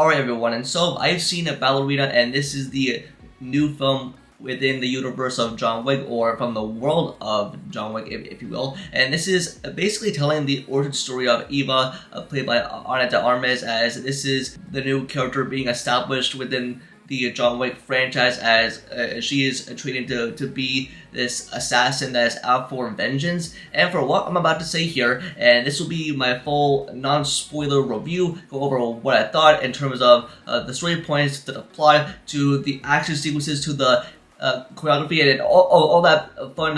Alright everyone, and so I've seen a Ballerina, and this is the new film within the universe of John Wick, or from the world of John Wick, if you will. And this is basically telling the origin story of Eva, played by Ana De Armas, as this is the new character being established within the John Wick franchise, as she is trained to be this assassin that is out for vengeance. And for what I'm about to say here, and this will be my full non-spoiler review, go over what I thought in terms of the story points, to the plot, to the action sequences, to the choreography, and all that fun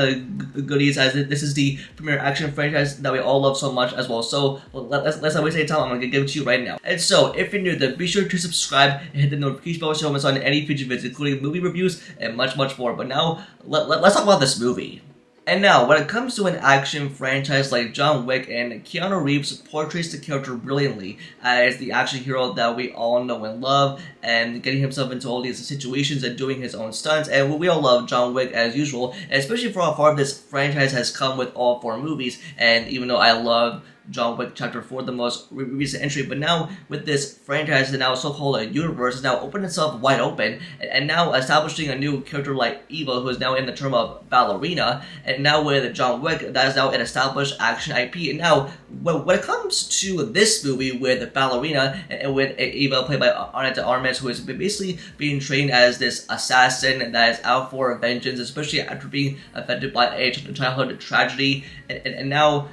goodies, as this is the premier action franchise that we all love so much as well. So let's not waste any time. I'm gonna give it to you right now. And so if you're new, then be sure to subscribe and hit the notification bell so you don't miss on any future videos, including movie reviews and much more. But now let's talk about this movie. And now, when it comes to an action franchise like John Wick, and Keanu Reeves portrays the character brilliantly as the action hero that we all know and love, and getting himself into all these situations and doing his own stunts. And we all love John Wick as usual, especially for how far this franchise has come with all 4 movies. And even though I love John Wick Chapter 4, the most recent entry, but now with this franchise, and now so-called universe, has now opened itself wide open, and now establishing a new character like Eva, who is now in the term of Ballerina, and now with John Wick, that is now an established action IP. And now, when it comes to this movie with Ballerina, and with Eva, played by Ana De Armas, who is basically being trained as this assassin that is out for vengeance, especially after being affected by a childhood tragedy, and now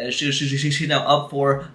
she's now up for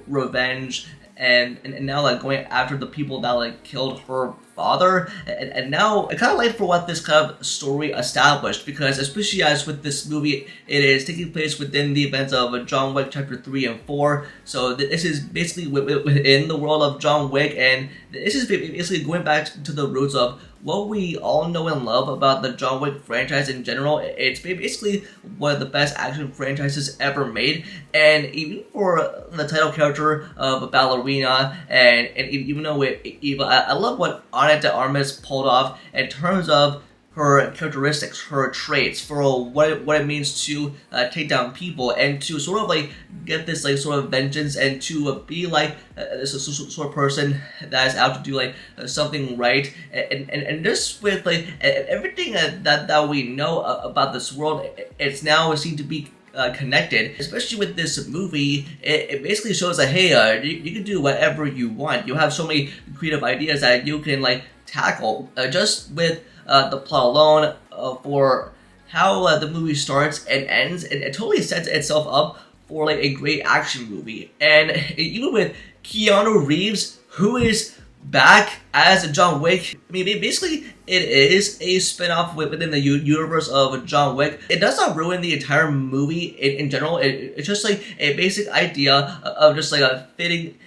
revenge, and now like going after the people that like killed her father, and now I kind of like for what this kind of story established, because especially as with this movie, it is taking place within the events of John Wick Chapter 3 and 4. So this is basically within the world of John Wick, and this is basically going back to the roots of what we all know and love about the John Wick franchise in general. It's basically one of the best action franchises ever made, and even for the title character of Ballerina, and even though with Eva, I love what Ana De Armas pulled off in terms of her characteristics, her traits, for what it means to take down people, and to sort of like get this like sort of vengeance, and to be like this sort of person that is out to do like something right, and just with like everything that we know about this world, it's now seen to be connected. Especially with this movie, it basically shows that hey, you can do whatever you want. You have so many creative ideas that you can like tackle just with the plot alone, for how the movie starts and ends. It totally sets itself up for like a great action movie. And even with Keanu Reeves, who is back as John Wick, I mean, basically it is a spin-off within the universe of John Wick. It does not ruin the entire movie in general. It's just like a basic idea of just like fitting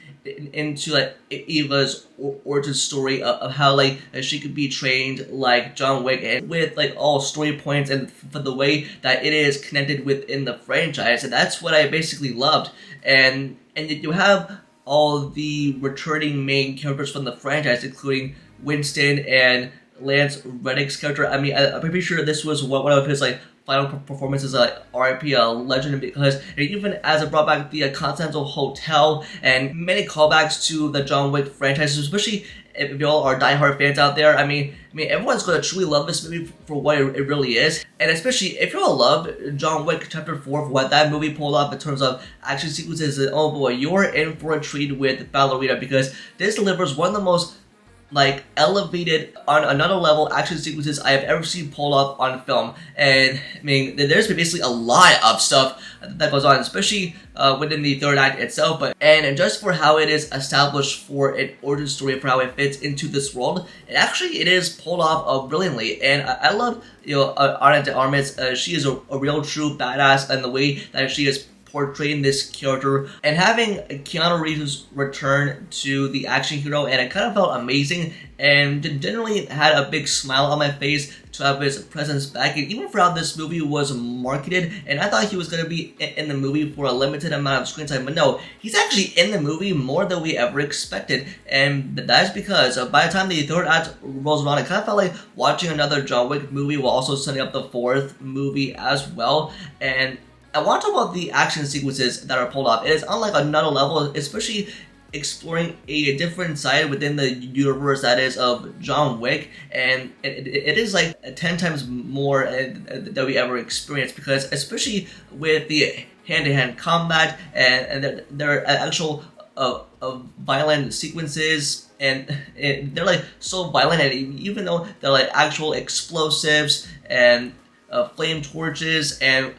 into like Eva's origin story of how like she could be trained like John Wick, and with like all story points, and for the way that it is connected within the franchise. And that's what I basically loved. And you have all the returning main characters from the franchise, including Winston and Lance Reddick's character. I mean, I'm pretty sure this was one of his like final performances, like R.I.P. Legend, because even as it brought back the Continental Hotel, and many callbacks to the John Wick franchise, especially if y'all are diehard fans out there. I mean, everyone's gonna truly love this movie for what it really is, and especially if y'all love John Wick Chapter 4 for what that movie pulled off in terms of action sequences. And oh boy, you're in for a treat with Ballerina, because this delivers one of the most like elevated, on another level, action sequences I have ever seen pulled off on film. And I mean, there's basically a lot of stuff that goes on, especially within the third act itself, and just for how it is established for an origin story, for how it fits into this world, it is pulled off brilliantly. And I love, Ana De Armas. She is a real true badass, and the way that she is portraying this character, and having Keanu Reeves return to the action hero, and it kind of felt amazing, and generally had a big smile on my face to have his presence back. And even for how this movie was marketed, and I thought he was going to be in the movie for a limited amount of screen time, but no, he's actually in the movie more than we ever expected. And that is because by the time the third act rolls around, it kind of felt like watching another John Wick movie while also setting up the fourth movie as well. And I want to talk about the action sequences that are pulled off. It is on like another level, especially exploring a different side within the universe that is of John Wick, and it is like 10 times more that we ever experienced, because especially with the hand-to-hand combat and their actual violent sequences, and they're like so violent, and even though they're like actual explosives and flame torches, and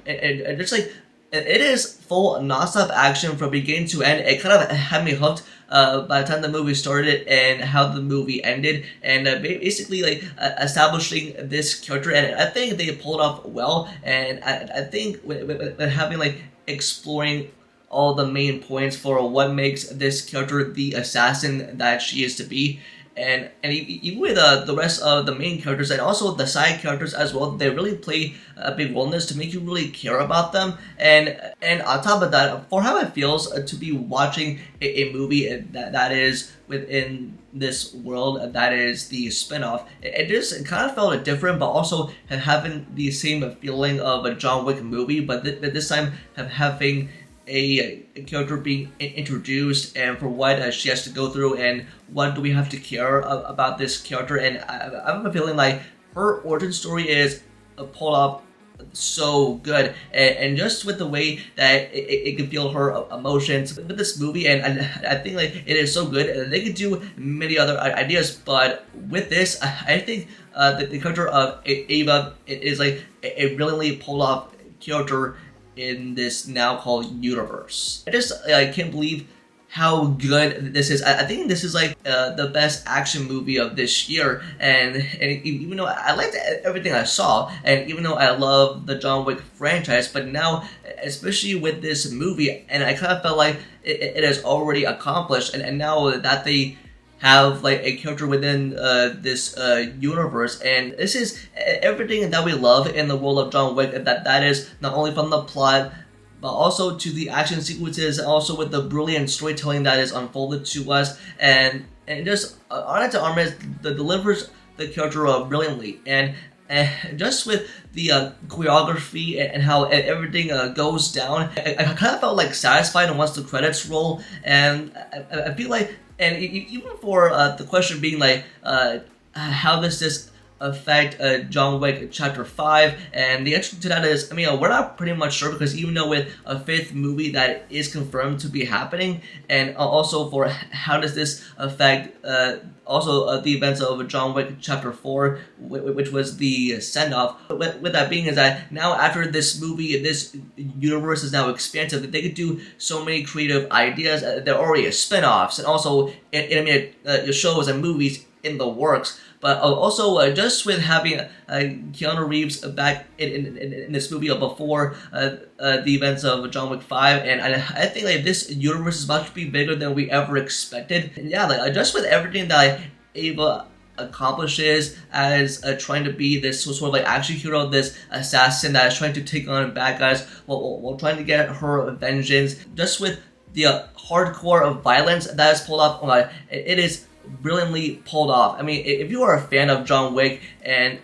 just like it is full non-stop action from beginning to end. It kind of had me hooked by the time the movie started and how the movie ended, and basically like establishing this character, and I think they pulled off well. And I think with having like exploring all the main points for what makes this character the assassin that she is to be. And even with the rest of the main characters and also the side characters as well, they really play a big role in this to make you really care about them. And on top of that, for how it feels to be watching a movie that is within this world that is the spin-off, it just kind of felt different, but also having the same feeling of a John Wick movie, but this time having a character being introduced, and for what she has to go through, and what do we have to care about this character. And I have a feeling like her origin story is pulled off so good, and just with the way that it can feel her emotions with this movie, and I think like it is so good. They could do many other ideas, but with this, I think the character of Ava is like a brilliantly pulled off character in this now called universe. I can't believe how good this is. I think this is like the best action movie of this year, and even though I liked everything I saw, and even though I love the John Wick franchise, but now especially with this movie, and I kind of felt like it has already accomplished, and now that they have like a character within this universe, and this is everything that we love in the world of John Wick, that is not only from the plot but also to the action sequences, and also with the brilliant storytelling that is unfolded to us, and just Ana De Armas delivers the character brilliantly, and just with the choreography and how everything goes down, I kind of felt like satisfied once the credits roll, and I feel like, and even for the question being like, how does this affect John Wick Chapter 5? And the answer to that is, I mean, we're not pretty much sure, because even though with a fifth movie that is confirmed to be happening, and also for how does this affect also the events of John Wick Chapter 4, which was the send-off. With that being is that now after this movie, this universe is now expansive. They could do so many creative ideas. There are already spin-offs and also animated shows and movies in the works. But also just with having Keanu Reeves back in this movie before the events of John Wick 5, and I think like this universe is about to be bigger than we ever expected. And yeah, like just with everything that Ava accomplishes as trying to be this sort of like action hero, this assassin that is trying to take on bad guys while trying to get her vengeance, just with the hardcore of violence that is pulled off, it is brilliantly pulled off. I mean, if you are a fan of John Wick, and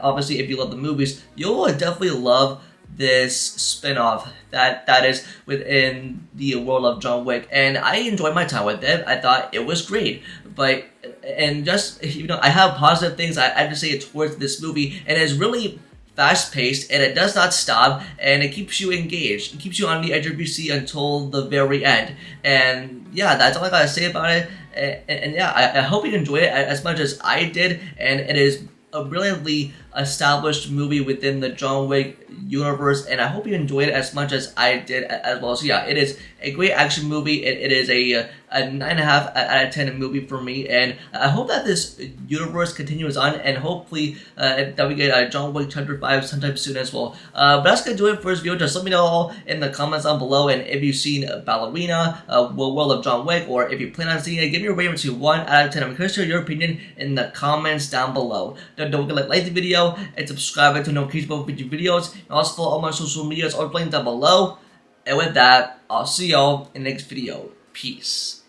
obviously if you love the movies, you'll definitely love this spin-off that is within the world of John Wick, and I enjoyed my time with it. I thought it was great, but and just, you know, I have positive things I have to say towards this movie, and it's really fast-paced, and it does not stop, and it keeps you engaged. It keeps you on the edge of your seat until the very end. And yeah, that's all I gotta say about it. And yeah, I hope you enjoyed it as much as I did, and it is a brilliantly established movie within the John Wick universe, and I hope you enjoyed it as much as I did as well. So yeah, it is a great action movie. It is a 9.5 out of 10 movie for me, and I hope that this universe continues on, and hopefully that we get John Wick Chapter 5 sometime soon as well. But that's gonna do it for this video. Just let me know all in the comments down below, and if you've seen Ballerina, World of John Wick, or if you plan on seeing it, give me a rating to 1 out of 10. I'm curious to hear your opinion in the comments down below. Don't forget to like the video and subscribe to notifications for future videos, and also follow all my social medias or links down below. And with that, I'll see y'all in the next video. Peace.